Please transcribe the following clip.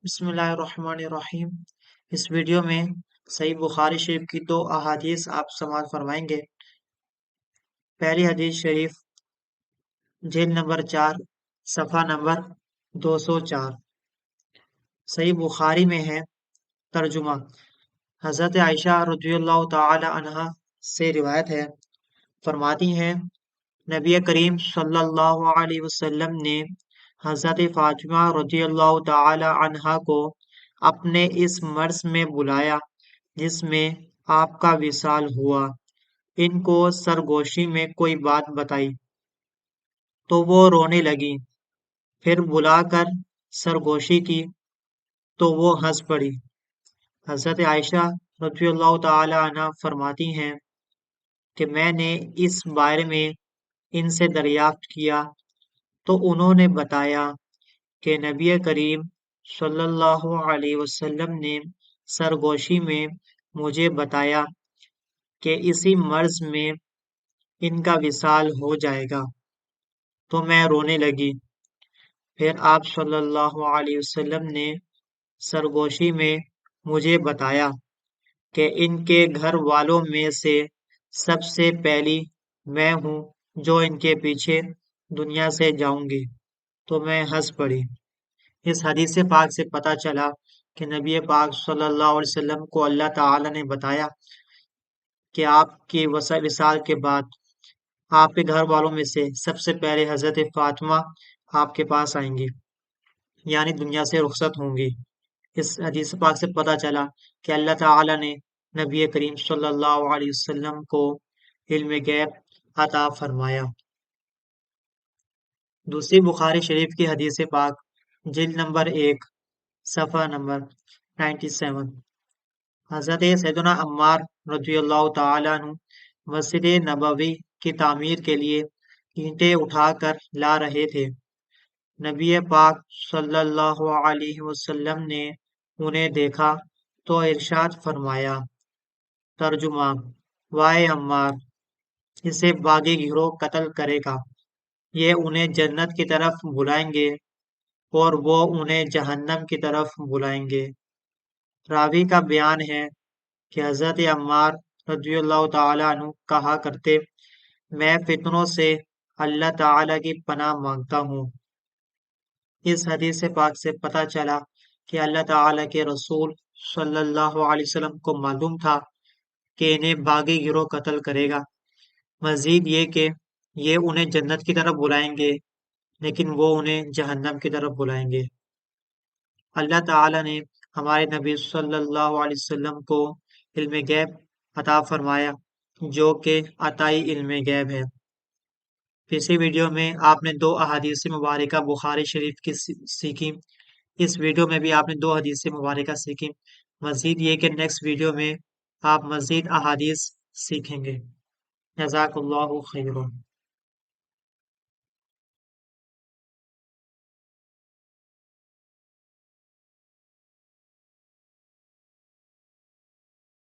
بسم اللہ الرحمن الرحیم۔ اس ویڈیو میں صحیح بخاری شریف کی دو احادیث آپ سماعت فرمائیں گے۔ پہلی حدیث شریف جلد نمبر 4 صفحہ نمبر 204 صحیح بخاری میں ہے۔ ترجمہ حضرت عائشہ رضی اللہ تعالی عنہا سے روایت ہے، فرماتی ہیں نبی کریم صلی اللہ علیہ وسلم نے حضرت فاطمہ رضی اللہ تعالی عنہا کو اپنے اس مرض میں بلایا جس میں آپ کا وصال ہوا۔ ان کو سرگوشی میں کوئی بات بتائی تو وہ رونے لگی، پھر بلا کر سرگوشی کی تو وہ ہنس پڑی۔ حضرت عائشہ رضی اللہ تعالی عنہا فرماتی ہیں کہ میں نے اس بارے میں ان سے دریافت کیا تو انہوں نے بتایا کہ نبی کریم صلی اللہ علیہ وسلم نے سرگوشی میں مجھے بتایا کہ اسی مرض میں ان کا وصال ہو جائے گا، تو میں رونے لگی۔ پھر آپ صلی اللہ علیہ وسلم نے سرگوشی میں مجھے بتایا کہ ان کے گھر والوں میں سے سب سے پہلی میں ہوں جو ان کے پیچھے دنیا سے جاؤں گی، تو میں ہنس پڑی۔ اس حدیث پاک سے پتہ چلا کہ نبی پاک صلی اللہ علیہ وسلم کو اللہ تعالی نے بتایا کہ آپ کی وصال کے بعد آپ کے گھر والوں میں سے سب سے پہلے حضرت فاطمہ آپ کے پاس آئیں گی، یعنی دنیا سے رخصت ہوں گی۔ اس حدیث پاک سے پتہ چلا کہ اللہ تعالی نے نبی کریم صلی اللہ علیہ وسلم کو علم غیب عطا فرمایا۔ دوسری بخاری شریف کی حدیث پاک جلد نمبر 1 صفحہ نمبر 97 حضرت سیدنا عمار رضی اللہ تعالیٰ عنہ مسجد نبوی کی تعمیر کے لیے اینٹیں اٹھا کر لا رہے تھے۔ نبی پاک صلی اللہ علیہ وسلم نے انہیں دیکھا تو ارشاد فرمایا، ترجمہ وائے عمار، اسے باغی گروہ قتل کرے گا، یہ انہیں جنت کی طرف بلائیں گے اور وہ انہیں جہنم کی طرف بلائیں گے۔ راوی کا بیان ہے کہ حضرت عمار رضی اللہ تعالیٰ عنہ کہا کرتے، میں فتنوں سے اللہ تعالیٰ کی پناہ مانگتا ہوں۔ اس حدیث پاک سے پتہ چلا کہ اللہ تعالیٰ کے رسول صلی اللہ علیہ وسلم کو معلوم تھا کہ انہیں باغی گروہ قتل کرے گا، مزید یہ کہ یہ انہیں جنت کی طرف بلائیں گے لیکن وہ انہیں جہنم کی طرف بلائیں گے۔ اللہ تعالیٰ نے ہمارے نبی صلی اللہ علیہ وسلم کو علم غیب عطا فرمایا جو کہ عطائی علم غیب ہے۔ پچھلی ویڈیو میں آپ نے دو احادیث مبارکہ بخاری شریف کی سیکھی، اس ویڈیو میں بھی آپ نے دو حدیث مبارکہ سیکھی، مزید یہ کہ نیکسٹ ویڈیو میں آپ مزید احادیث سیکھیں گے۔ جزاک اللہ خیرا۔